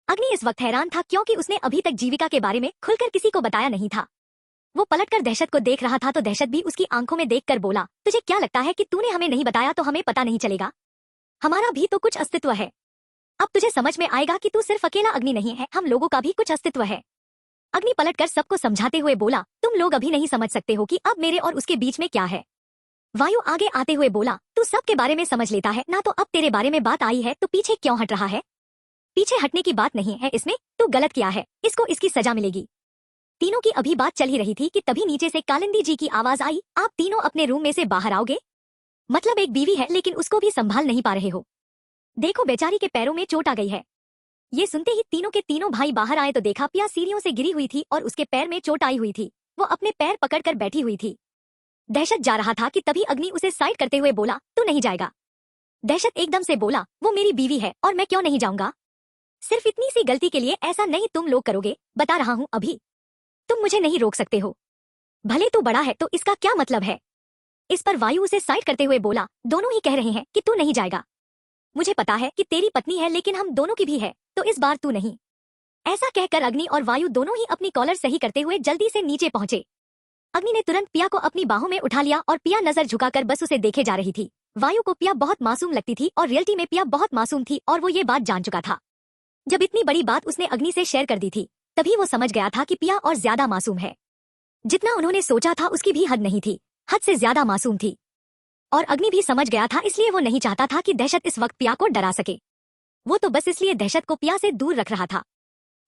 अग्नि इस वक्त हैरान था क्योंकि उसने अभी तक जीविका के बारे में खुलकर किसी को बताया नहीं था। वो पलटकर दहशत को देख रहा था तो दहशत भी उसकी आंखों में देखकर बोला, तुझे क्या लगता है कि तूने हमें नहीं बताया तो हमें पता नहीं चलेगा? हमारा भी तो कुछ अस्तित्व है। अब तुझे समझ में आएगा कि तू सिर्फ अकेला अग्नि नहीं है, हम लोगों का भी कुछ अस्तित्व है। अग्नि पलटकर सबको समझाते हुए बोला, तुम लोग अभी नहीं समझ सकते हो कि अब मेरे और उसके बीच में क्या है। वायु आगे आते हुए बोला, तू सबके बारे में समझ लेता है ना, तो अब तेरे बारे में बात आई है तो पीछे क्यों हट रहा है? पीछे हटने की बात नहीं है इसमें, तू गलत किया है, इसको इसकी सजा मिलेगी। तीनों की अभी बात चल ही रही थी कि तभी नीचे से कालिंदी जी की आवाज आई, आप तीनों अपने रूम में से बाहर आओगे? मतलब एक बीवी है लेकिन उसको भी संभाल नहीं पा रहे हो। देखो बेचारी के पैरों में चोट आ गई है। ये सुनते ही तीनों के तीनों भाई बाहर आए तो देखा पिया सीढ़ियों से गिरी हुई थी और उसके पैर में चोट आई हुई थी। वो अपने पैर पकड़कर बैठी हुई थी। दहशत जा रहा था कि तभी अग्नि उसे साइड करते हुए बोला, तू नहीं जाएगा। दहशत एकदम से बोला, वो मेरी बीवी है और मैं क्यों नहीं जाऊंगा? सिर्फ इतनी सी गलती के लिए ऐसा नहीं तुम लोग करोगे, बता रहा हूं अभी। तुम मुझे नहीं रोक सकते हो। भले तू बड़ा है तो इसका क्या मतलब है? इस पर वायु उसे साइड करते हुए बोला, दोनों ही कह रहे हैं कि तू नहीं जाएगा। मुझे पता है कि तेरी पत्नी है लेकिन हम दोनों की भी है, तो इस बार तू नहीं। ऐसा कहकर अग्नि और वायु दोनों ही अपनी कॉलर सही करते हुए जल्दी से नीचे पहुंचे। अग्नि ने तुरंत पिया को अपनी बाहों में उठा लिया और पिया नजर झुकाकर बस उसे देखे जा रही थी। वायु को पिया बहुत मासूम लगती थी और रियलिटी में पिया बहुत मासूम थी और वो ये बात जान चुका था। जब इतनी बड़ी बात उसने अग्नि से शेयर कर दी थी तभी वो समझ गया था कि पिया और ज्यादा मासूम है। जितना उन्होंने सोचा था उसकी भी हद नहीं थी, हद से ज्यादा मासूम थी। और अग्नि भी समझ गया था, इसलिए वो नहीं चाहता था कि दहशत इस वक्त पिया को डरा सके। वो तो बस इसलिए दहशत को पिया से दूर रख रहा था।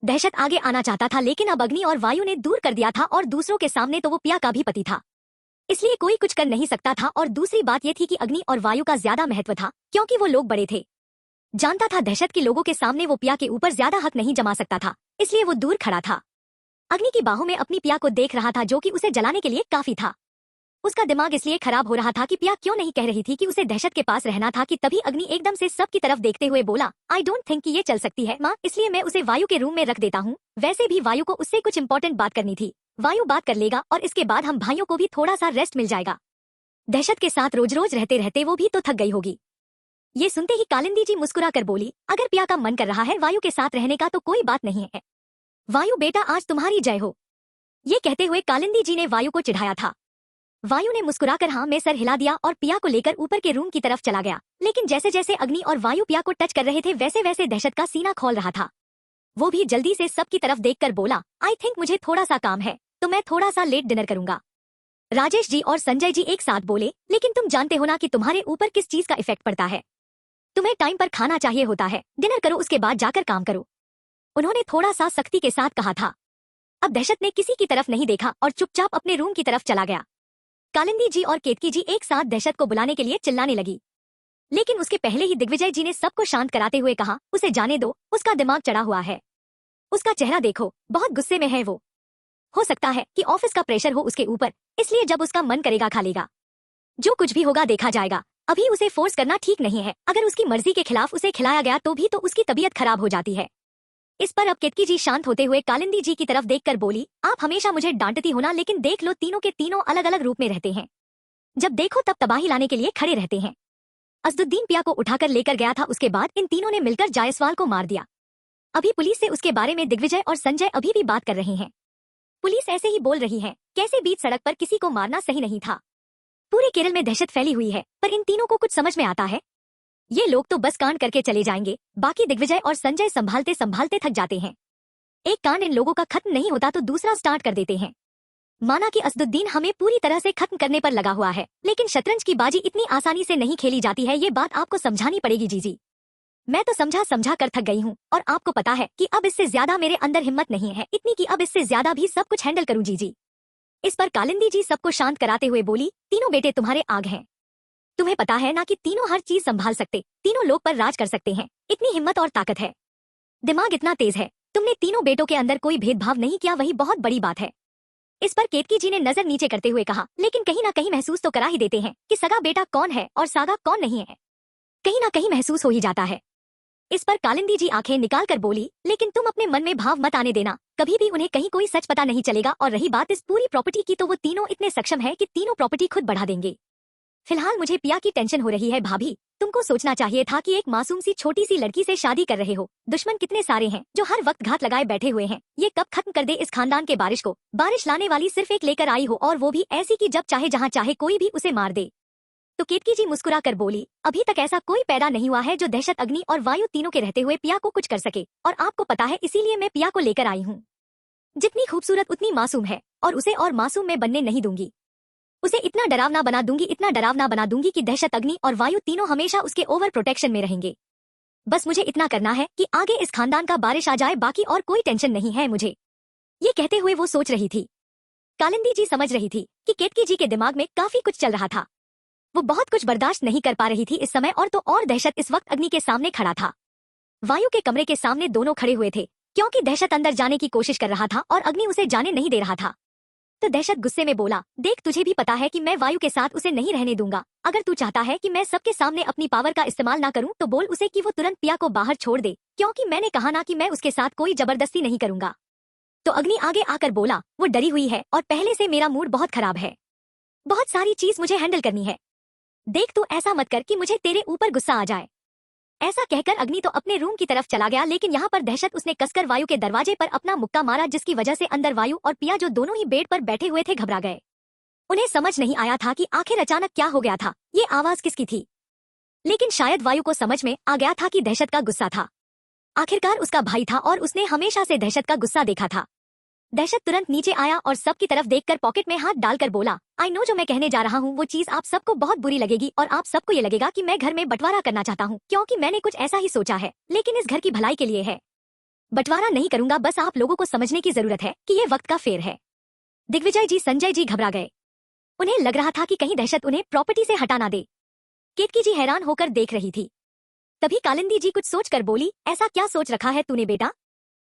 दहशत आगे आना चाहता था लेकिन अब अग्नि और वायु ने दूर कर दिया था और दूसरों के सामने तो वो पिया का भी पति था, इसलिए कोई कुछ कर नहीं सकता था। और दूसरी बात ये थी कि अग्नि और वायु का ज्यादा महत्व था क्योंकि वो लोग बड़े थे। जानता था दहशत के लोगों के सामने वो पिया के ऊपर ज्यादा हक नहीं जमा सकता था, इसलिए वो दूर खड़ा था। अग्नि की बाहों में अपनी पिया को देख रहा था जो कि उसे जलाने के लिए काफी था। उसका दिमाग इसलिए खराब हो रहा था कि पिया क्यों नहीं कह रही थी कि उसे दहशत के पास रहना था कि तभी अग्नि एकदम से सबकी तरफ देखते हुए बोला, आई डोंट थिंक कि ये चल सकती है माँ, इसलिए मैं उसे वायु के रूम में रख देता हूँ। वैसे भी वायु को उससे कुछ इंपॉर्टेंट बात करनी थी। वायु बात कर लेगा और इसके बाद हम भाइयों को भी थोड़ा सा रेस्ट मिल जाएगा। दहशत के साथ रोज रोज रहते रहते वो भी तो थक गई होगी। ये सुनते ही कालिंदी जी मुस्कुरा कर बोली, अगर पिया का मन कर रहा है वायु के साथ रहने का तो कोई बात नहीं है। वायु बेटा आज तुम्हारी जय हो। ये कहते हुए कालिंदी जी ने वायु को चिढ़ाया था। वायु ने मुस्कुराकर हाँ में सर हिला दिया और पिया को लेकर ऊपर के रूम की तरफ चला गया। लेकिन जैसे जैसे अग्नि और वायु पिया को टच कर रहे थे वैसे वैसे दहशत का सीना खोल रहा था। वो भी जल्दी से सबकी तरफ देखकर बोला, आई थिंक मुझे थोड़ा सा काम है तो मैं थोड़ा सा लेट डिनर करूंगा। राजेश जी और संजय जी एक साथ बोले, लेकिन तुम जानते हो ना कि तुम्हारे ऊपर किस चीज का इफेक्ट पड़ता है। तुम्हें टाइम पर खाना चाहिए होता है, डिनर करो उसके बाद जाकर काम करो। उन्होंने थोड़ा सा सख्ती के साथ कहा था। अब दहशत ने किसी की तरफ नहीं देखा और चुपचाप अपने रूम की तरफ चला गया। कालिंदी जी और केतकी जी एक साथ दहशत को बुलाने के लिए चिल्लाने लगी, लेकिन उसके पहले ही दिग्विजय जी ने सबको शांत कराते हुए कहा, उसे जाने दो, उसका दिमाग चढ़ा हुआ है। उसका चेहरा देखो, बहुत गुस्से में है वो। हो सकता है कि ऑफिस का प्रेशर हो उसके ऊपर, इसलिए जब उसका मन करेगा खा लेगा। जो कुछ भी होगा देखा जाएगा। अभी उसे फोर्स करना ठीक नहीं है, अगर उसकी मर्जी के खिलाफ उसे खिलाया गया तो भी तो उसकी तबीयत खराब हो जाती है। इस पर अब केतकी जी शांत होते हुए कालिंदी जी की तरफ देखकर बोली, आप हमेशा मुझे डांटती हो ना, लेकिन देख लो तीनों के तीनों अलग अलग रूप में रहते हैं। जब देखो तब तबाही लाने के लिए खड़े रहते हैं। असदुद्दीन पिया को उठाकर लेकर गया था, उसके बाद इन तीनों ने मिलकर जायसवाल को मार दिया। अभी पुलिस से उसके बारे में दिग्विजय और संजय अभी भी बात कर रहे हैं। पुलिस ऐसे ही बोल रही है, कैसे बीच सड़क पर किसी को मारना सही नहीं था। पूरे केरल में दहशत फैली हुई है, पर इन तीनों को कुछ समझ में आता है? ये लोग तो बस कांड करके चले जाएंगे, बाकी दिग्विजय और संजय संभालते संभालते थक जाते हैं। एक कांड इन लोगों का खत्म नहीं होता तो दूसरा स्टार्ट कर देते हैं। माना कि असदुद्दीन हमें पूरी तरह से खत्म करने पर लगा हुआ है, लेकिन शतरंज की बाजी इतनी आसानी से नहीं खेली जाती है, ये बात आपको समझानी पड़ेगी जीजी। मैं तो समझा समझा कर थक गई हूँ और आपको पता है कि अब इससे ज्यादा मेरे अंदर हिम्मत नहीं है इतनी कि अब इससे ज्यादा भी सब कुछ हैंडल करूँ जीजी। इस पर कालिंदी जी सबको शांत कराते हुए बोली, तीनों बेटे तुम्हारे आग हैं। तुम्हें पता है ना कि तीनों हर चीज संभाल सकते, तीनों लोग पर राज कर सकते हैं, इतनी हिम्मत और ताकत है, दिमाग इतना तेज है। तुमने तीनों बेटों के अंदर कोई भेदभाव नहीं किया, वही बहुत बड़ी बात है। इस पर केतकी जी ने नजर नीचे करते हुए कहा, लेकिन कहीं ना कहीं महसूस तो करा ही देते हैं कि सगा बेटा कौन है और सागा कौन नहीं है, कहीं ना कहीं महसूस हो ही जाता है। इस पर कालिंदी जी आंखें निकाल कर बोली, लेकिन तुम अपने मन में भाव मत आने देना, कभी भी उन्हें कहीं कोई सच पता नहीं चलेगा। और रही बात इस पूरी प्रॉपर्टी की, तो वो तीनों इतने सक्षम है कि तीनों प्रॉपर्टी खुद बढ़ा देंगे। फिलहाल मुझे पिया की टेंशन हो रही है भाभी। तुमको सोचना चाहिए था कि एक मासूम सी छोटी सी लड़की से शादी कर रहे हो। दुश्मन कितने सारे हैं जो हर वक्त घात लगाए बैठे हुए हैं। ये कब खत्म कर दे इस खानदान के बारिश को। बारिश लाने वाली सिर्फ एक लेकर आई हो, और वो भी ऐसी कि जब चाहे जहाँ चाहे कोई भी उसे मार दे। तो केतकी जी मुस्कुरा कर बोली, अभी तक ऐसा कोई पैदा नहीं हुआ है जो दहशत, अग्नि और वायु तीनों के रहते हुए पिया को कुछ कर सके। और आपको पता है, इसीलिए मैं पिया को लेकर आई हूँ। जितनी खूबसूरत उतनी मासूम है, और उसे और मासूम मैं बनने नहीं दूंगी। उसे इतना डरावना बना दूंगी, इतना डरावना बना दूंगी कि दहशत, अग्नि और वायु तीनों हमेशा उसके ओवर प्रोटेक्शन में रहेंगे। बस मुझे इतना करना है कि आगे इस खानदान का बारिश आ जाए, बाकी और कोई टेंशन नहीं है मुझे। ये कहते हुए वो सोच रही थी। कालिंदी जी समझ रही थी कि केतकी जी के दिमाग में काफी कुछ चल रहा था। वो बहुत कुछ बर्दाश्त नहीं कर पा रही थी इस समय, और तो और दहशत इस वक्त अग्नि के सामने खड़ा था। वायु के कमरे के सामने दोनों खड़े हुए थे, क्योंकि दहशत अंदर जाने की कोशिश कर रहा था और अग्नि उसे जाने नहीं दे रहा था। तो दहशत गुस्से में बोला, देख तुझे भी पता है कि मैं वायु के साथ उसे नहीं रहने दूंगा। अगर तू चाहता है कि मैं सबके सामने अपनी पावर का इस्तेमाल ना करूं, तो बोल उसे कि वो तुरंत पिया को बाहर छोड़ दे, क्योंकि मैंने कहा ना कि मैं उसके साथ कोई जबरदस्ती नहीं करूंगा। तो अग्नि आगे आकर बोला, वो डरी हुई है और पहले से मेरा मूड बहुत खराब है। बहुत सारी चीज मुझे हैंडल करनी है। देख तू ऐसा मत कर कि मुझे तेरे ऊपर गुस्सा आ जाए। ऐसा कहकर अग्नि तो अपने रूम की तरफ चला गया, लेकिन यहाँ पर दहशत उसने कसकर वायु के दरवाजे पर अपना मुक्का मारा, जिसकी वजह से अंदर वायु और पिया जो दोनों ही बेड पर बैठे हुए थे घबरा गए। उन्हें समझ नहीं आया था कि आखिर अचानक क्या हो गया था, ये आवाज किसकी थी। लेकिन शायद वायु को समझ में आ गया था कि दहशत का गुस्सा था। आखिरकार उसका भाई था और उसने हमेशा से दहशत का गुस्सा देखा था। दहशत तुरंत नीचे आया और सबकी तरफ देखकर पॉकेट में हाथ डालकर बोला, आई नो जो मैं कहने जा रहा हूँ वो चीज आप सबको बहुत बुरी लगेगी, और आप सबको ये लगेगा कि मैं घर में बंटवारा करना चाहता हूँ, क्योंकि मैंने कुछ ऐसा ही सोचा है, लेकिन इस घर की भलाई के लिए है। बंटवारा नहीं करूंगा, बस आप लोगों को समझने की जरूरत है कि ये वक्त का फेर है। दिग्विजय जी, संजय जी घबरा गए। उन्हें लग रहा था कि कहीं दहशत उन्हें प्रॉपर्टी से हटा ना दे। केतकी जी हैरान होकर देख रही थी। तभी कालिंदी जी कुछ सोचकर बोली, ऐसा क्या सोच रखा है तूने बेटा।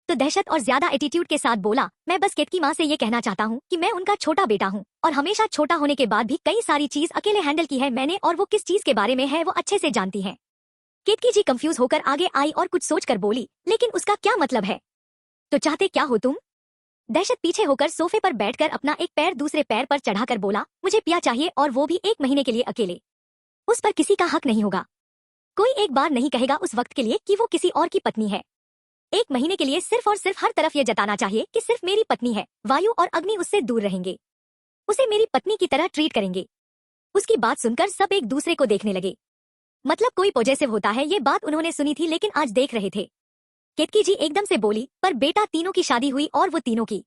तो दहशत और ज्यादा एटीट्यूड के साथ बोला, मैं बस केतकी माँ से ये कहना चाहता हूँ कि मैं उनका छोटा बेटा हूँ, और हमेशा छोटा होने के बाद भी कई सारी चीज अकेले हैंडल की है मैंने, और वो किस चीज के बारे में है वो अच्छे से जानती हैं। केतकी जी कंफ्यूज होकर आगे आई और कुछ सोचकर बोली, लेकिन उसका क्या मतलब है। तो चाहते क्या हो तुम। दहशत पीछे होकर सोफे पर बैठकर अपना एक पैर दूसरे पैर पर चढ़ाकर बोला, मुझे पिया चाहिए, और वो भी 1 महीने के लिए अकेले। उस पर किसी का हक नहीं होगा। कोई एक बार नहीं कहेगा उस वक्त के लिए कि वो किसी और की पत्नी है। 1 महीने के लिए सिर्फ और सिर्फ हर तरफ ये जताना चाहिए कि सिर्फ मेरी पत्नी है। वायु और अग्नि उससे दूर रहेंगे, उसे मेरी पत्नी की तरह ट्रीट करेंगे। उसकी बात सुनकर सब एक दूसरे को देखने लगे। मतलब कोई पॉजिटिव होता है, ये बात उन्होंने सुनी थी लेकिन आज देख रहे थे। केतकी जी एकदम से बोली, पर बेटा तीनों की शादी हुई और वो तीनों की।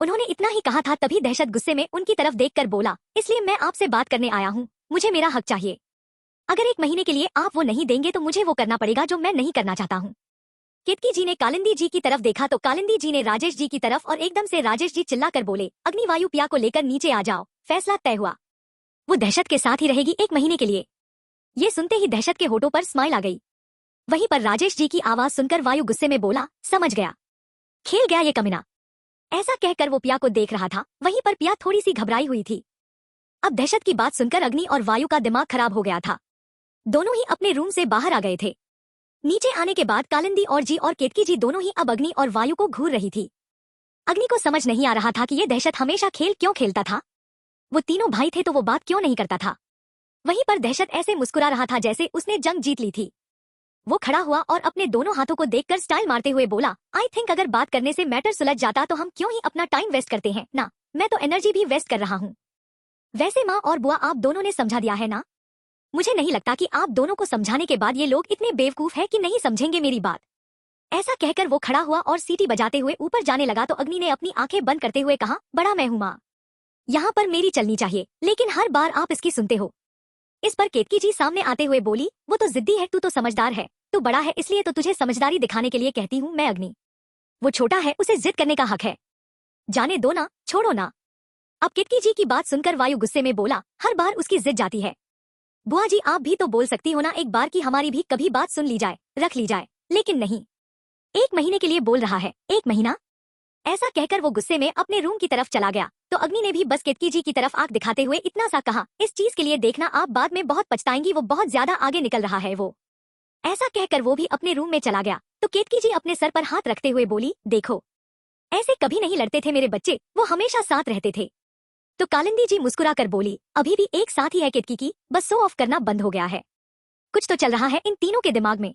उन्होंने इतना ही कहा था, तभी दहशत गुस्से में उनकी तरफ देखकर बोला, इसलिए मैं आपसे बात करने आया हूँ, मुझे मेरा हक चाहिए। अगर 1 महीने के लिए आप वो नहीं देंगे तो मुझे वो करना पड़ेगा जो मैं नहीं करना चाहता हूँ। केतकी जी ने कालिंदी जी की तरफ देखा तो कालिंदी जी ने राजेश जी की तरफ, और एकदम से राजेश जी चिल्लाकर बोले, अग्निवायु पिया को लेकर नीचे आ जाओ, फैसला तय हुआ। वो दहशत के साथ ही रहेगी 1 महीने के लिए। ये सुनते ही दहशत के होठों पर स्माइल आ गई। वहीं पर राजेश जी की आवाज सुनकर वायु गुस्से में बोला, समझ गया, खेल गया ये कमीना। ऐसा कहकर वो पिया को देख रहा था। वहीं पर पिया थोड़ी सी घबराई हुई थी। अब दहशत की बात सुनकर अग्नि और वायु का दिमाग खराब हो गया था। दोनों ही अपने रूम से बाहर आ गए थे। नीचे आने के बाद कालिंदी और जी और केतकी जी दोनों ही अब अग्नि और वायु को घूर रही थी। अग्नि को समझ नहीं आ रहा था कि ये दहशत हमेशा खेल क्यों खेलता था। वो तीनों भाई थे तो वो बात क्यों नहीं करता था। वहीं पर दहशत ऐसे मुस्कुरा रहा था जैसे उसने जंग जीत ली थी। वो खड़ा हुआ और अपने दोनों हाथों को देखकर स्टाइल मारते हुए बोला, आई थिंक अगर बात करने से मैटर सुलझ जाता तो हम क्यों ही अपना टाइम वेस्ट करते हैं ना। मैं तो एनर्जी भी वेस्ट कर रहा हूँ। वैसे माँ और बुआ आप दोनों ने समझा दिया है ना। मुझे नहीं लगता कि आप दोनों को समझाने के बाद ये लोग इतने बेवकूफ है कि नहीं समझेंगे मेरी बात। ऐसा कहकर वो खड़ा हुआ और सीटी बजाते हुए ऊपर जाने लगा तो अग्नि ने अपनी आंखें बंद करते हुए कहा, बड़ा मैं हूँ माँ, यहाँ पर मेरी चलनी चाहिए, लेकिन हर बार आप इसकी सुनते हो। इस पर केतकी जी सामने आते हुए बोली, वो तो जिद्दी है, तू तो समझदार है, तू बड़ा है इसलिए तो तुझे समझदारी दिखाने के लिए कहती हूँ मैं अग्नि। वो छोटा है, उसे जिद करने का हक है, जाने दो ना, छोड़ो ना। अब केतकी जी की बात सुनकर वायु गुस्से में बोला, हर बार उसकी जिद जाती है। बुआ जी आप भी तो बोल सकती हो ना एक बार की हमारी भी कभी बात सुन ली जाए, रख ली जाए, लेकिन नहीं। 1 महीने के लिए बोल रहा है, 1 महीना। ऐसा कहकर वो गुस्से में अपने रूम की तरफ चला गया तो अग्नि ने भी बस केतकी जी की तरफ आंख दिखाते हुए इतना सा कहा, इस चीज के लिए देखना आप बाद में बहुत पछताएंगी, वो बहुत ज्यादा आगे निकल रहा है वो। ऐसा कहकर वो भी अपने रूम में चला गया तो केतकी जी अपने सर पर हाथ रखते हुए बोली, देखो ऐसे कभी नहीं लड़ते थे मेरे बच्चे, वो हमेशा साथ रहते थे। तो कालिंदी जी मुस्कुरा कर बोली, अभी भी एक साथ ही है केतकी की, बस शो ऑफ करना बंद हो गया है। कुछ तो चल रहा है इन तीनों के दिमाग में।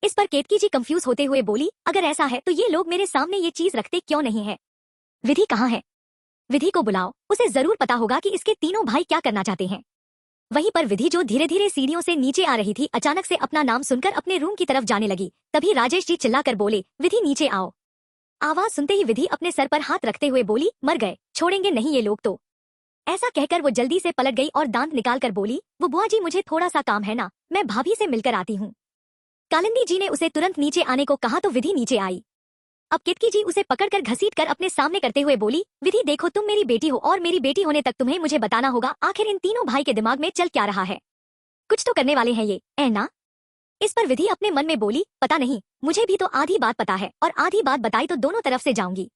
इस पर केतकी जी कंफ्यूज होते हुए बोली, अगर ऐसा है तो ये लोग मेरे सामने ये चीज रखते क्यों नहीं है? विधि कहाँ है? विधि को बुलाओ, उसे जरूर पता होगा कि इसके तीनों भाई क्या करना चाहते हैं। वहीं पर विधि जो धीरे धीरे सीढ़ियों से नीचे आ रही थी, अचानक से अपना नाम सुनकर अपने रूम की तरफ जाने लगी। तभी राजेश जी चिल्लाकर बोले, विधि नीचे आओ। आवाज सुनते ही विधि अपने सर पर हाथ रखते हुए बोली, मर गए, छोड़ेंगे नहीं ये लोग तो। ऐसा कहकर वो जल्दी से पलट गई और दांत निकाल कर बोली, वो बुआ जी मुझे थोड़ा सा काम है ना, मैं भाभी से मिलकर आती हूँ। कालिंदी जी ने उसे तुरंत नीचे आने को कहा तो विधि नीचे आई। अब केतकी जी उसे पकड़कर घसीटकर अपने सामने करते हुए बोली, विधि देखो तुम मेरी बेटी हो और मेरी बेटी होने तक तुम्हें मुझे बताना होगा आखिर इन तीनों भाई के दिमाग में चल क्या रहा है। कुछ तो करने वाले हैं ये, ऐ ना? इस पर विधि अपने मन में बोली, पता नहीं, मुझे भी तो आधी बात पता है और आधी बात बताई तो दोनों तरफ से जाऊंगी।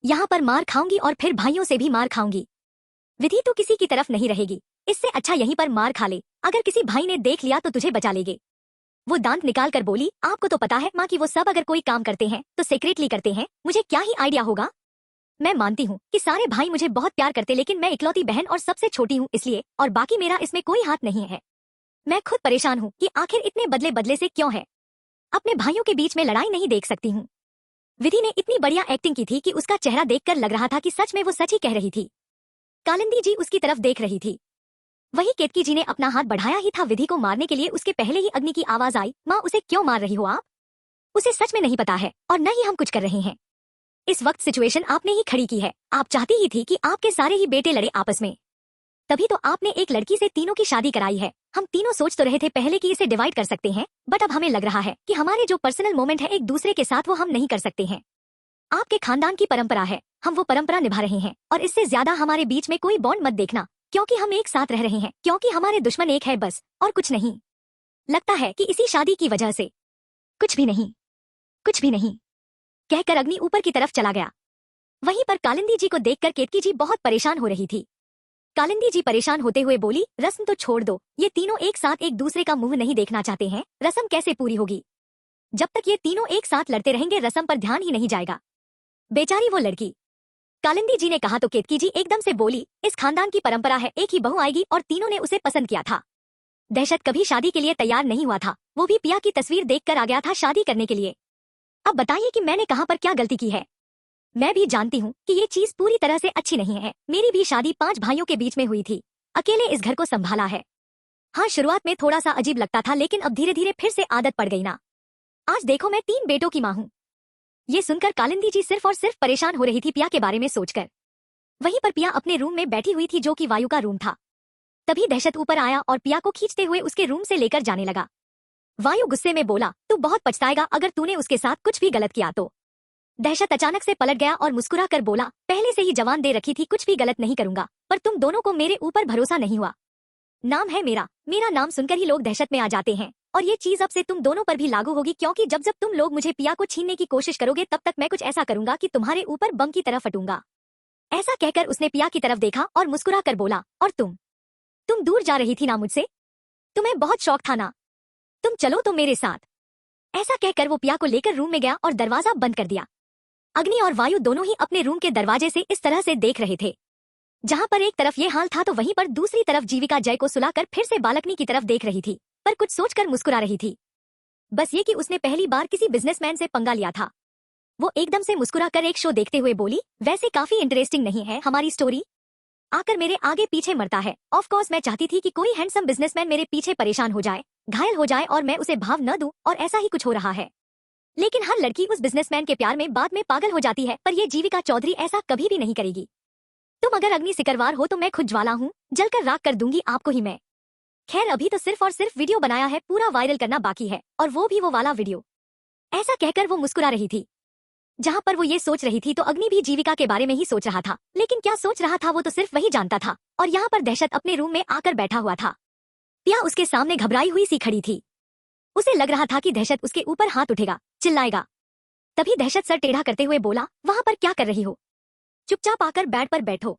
यहाँ पर मार खाऊंगी और फिर भाइयों से भी मार खाऊंगी। विधि तो किसी की तरफ नहीं रहेगी, इससे अच्छा यहीं पर मार खा ले, अगर किसी भाई ने देख लिया तो तुझे बचा लेगे। वो दांत निकाल कर बोली, आपको तो पता है माँ की वो सब अगर कोई काम करते हैं तो सीक्रेटली करते हैं, मुझे क्या ही आइडिया होगा। मैं मानती हूँ कि सारे भाई मुझे बहुत प्यार करते, लेकिन मैं इकलौती बहन और सबसे छोटी हूँ इसलिए, और बाकी मेरा इसमें कोई हाथ नहीं है। मैं खुद परेशान हूँ कि आखिर इतने बदले बदले से क्यों है। अपने भाइयों के बीच में लड़ाई नहीं देख सकती हूँ। विधि ने इतनी बढ़िया एक्टिंग की थी कि उसका चेहरा देखकर लग रहा था कि सच में वो सच ही कह रही थी। कालिंदी जी उसकी तरफ देख रही थी। वही केतकी जी ने अपना हाथ बढ़ाया ही था विधि को मारने के लिए, उसके पहले ही अग्नि की आवाज आई, माँ उसे क्यों मार रही हो आप? उसे सच में नहीं पता है और न ही हम कुछ कर रहे हैं। इस वक्त सिचुएशन आपने ही खड़ी की है, आप चाहती ही थी कि आपके सारे ही बेटे लड़े आपस में, तभी तो आपने एक लड़की से तीनों की शादी कराई है। हम तीनों सोच तो रहे थे पहले कि इसे डिवाइड कर सकते हैं, बट अब हमें लग रहा है कि हमारे जो पर्सनल मोमेंट है एक दूसरे के साथ वो हम नहीं कर सकते हैं। आपके खानदान की परंपरा है, हम वो परंपरा निभा रहे हैं और इससे ज्यादा हमारे बीच में कोई बॉन्ड मत देखना, क्योंकि हम एक साथ रह रहे हैं, क्योंकि हमारे दुश्मन एक है बस, और कुछ नहीं। लगता है कि इसी शादी की वजह से। कुछ भी नहीं, कुछ भी नहीं, कहकर अग्नि ऊपर की तरफ चला गया। वहीं पर कालिंदी जी को देखकर केतकी जी बहुत परेशान हो रही थी। कालिंदी जी परेशान होते हुए बोली, रस्म तो छोड़ दो, ये तीनों एक साथ एक दूसरे का मुंह नहीं देखना चाहते हैं, रस्म कैसे पूरी होगी? जब तक ये तीनों एक साथ लड़ते रहेंगे रस्म पर ध्यान ही नहीं जाएगा। बेचारी वो लड़की। कालिंदी जी ने कहा तो केतकी जी एकदम से बोली, इस खानदान की परंपरा है, एक ही बहू आएगी और तीनों ने उसे पसंद किया था। दहशत कभी शादी के लिए तैयार नहीं हुआ था, वो भी पिया की तस्वीर देखकर आ गया था शादी करने के लिए। अब बताइए कि मैंने कहां पर क्या गलती की है? मैं भी जानती हूँ कि ये चीज पूरी तरह से अच्छी नहीं है। मेरी भी शादी 5 भाइयों के बीच में हुई थी, अकेले इस घर को संभाला है। हाँ, शुरुआत में थोड़ा सा अजीब लगता था, लेकिन अब धीरे धीरे फिर से आदत पड़ गई ना। आज देखो मैं 3 बेटों की माँ हूँ। ये सुनकर कालिंदी जी सिर्फ और सिर्फ परेशान हो रही थी पिया के बारे में सोचकर। वहीं पर पिया अपने रूम में बैठी हुई थी जो कि वायु का रूम था। तभी दहशत ऊपर आया और पिया को खींचते हुए उसके रूम से लेकर जाने लगा। वायु गुस्से में बोला, तू बहुत पछताएगा अगर तूने उसके साथ कुछ भी गलत किया तो। दहशत अचानक से पलट गया और मुस्कुरा कर बोला, पहले से ही जवान दे रखी थी, कुछ भी गलत नहीं करूंगा, पर तुम दोनों को मेरे ऊपर भरोसा नहीं हुआ। नाम है मेरा, मेरा नाम सुनकर ही लोग दहशत में आ जाते हैं, और ये चीज अब से तुम दोनों पर भी लागू होगी, क्योंकि जब जब तुम लोग मुझे पिया को छीनने की कोशिश करोगे तब तक मैं कुछ ऐसा करूंगा कि तुम्हारे ऊपर बम की तरह फटूंगा। ऐसा कहकर उसने पिया की तरफ देखा और मुस्कुरा कर बोला, और तुम दूर जा रही थी ना मुझसे? तुम्हें बहुत शौक था ना? तुम चलो तो मेरे साथ। ऐसा कहकर वो पिया को लेकर रूम में गया और दरवाजा बंद कर दिया। अग्नि और वायु दोनों ही अपने रूम के दरवाजे से इस तरह से देख रहे थे। जहां पर एक तरफ ये हाल था तो वहीं पर दूसरी तरफ जीविका जय को सुलाकर फिर से बालकनी की तरफ देख रही थी, पर कुछ सोचकर मुस्कुरा रही थी। बस ये कि उसने पहली बार किसी बिजनेसमैन से पंगा लिया था। वो एकदम से मुस्कुरा कर एक शो देखते हुए बोली, वैसे काफी इंटरेस्टिंग नहीं है हमारी स्टोरी? आकर मेरे आगे पीछे मरता है। ऑफ कोर्स मैं चाहती थी कि कोई हैंडसम बिजनेसमैन मेरे पीछे परेशान हो जाए, घायल हो जाए और मैं उसे भाव न दूं, और ऐसा ही कुछ हो रहा है। लेकिन हर लड़की उस बिजनेसमैन के प्यार में बाद में पागल हो जाती है, पर ये जीविका चौधरी ऐसा कभी भी नहीं करेगी। तुम अगर अग्नि सिकरवार हो तो मैं खुद ज्वाला हूँ, जलकर राख कर दूंगी आपको ही मैं। खैर अभी तो सिर्फ और सिर्फ वीडियो बनाया है, पूरा वायरल करना बाकी है, और वो भी वो वाला वीडियो। ऐसा कहकर वो मुस्कुरा रही थी। जहां पर वो ये सोच रही थी तो अग्नि भी जीविका के बारे में ही सोच रहा था, लेकिन क्या सोच रहा था वो तो सिर्फ वही जानता था। और यहाँ पर दहशत अपने रूम में आकर बैठा हुआ था। पिया उसके सामने घबराई हुई सी खड़ी थी। उसे लग रहा था कि दहशत उसके ऊपर हाथ उठेगा, चिल्लाएगा। तभी दहशत सर टेढ़ा करते हुए बोला, वहां पर क्या कर रही हो? चुपचाप आकर बेड पर बैठो।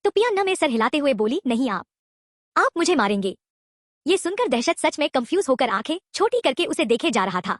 तो पिया न में सर हिलाते हुए बोली, नहीं आप मुझे मारेंगे। ये सुनकर दहशत सच में कंफ्यूज होकर आंखें छोटी करके उसे देखे जा रहा था।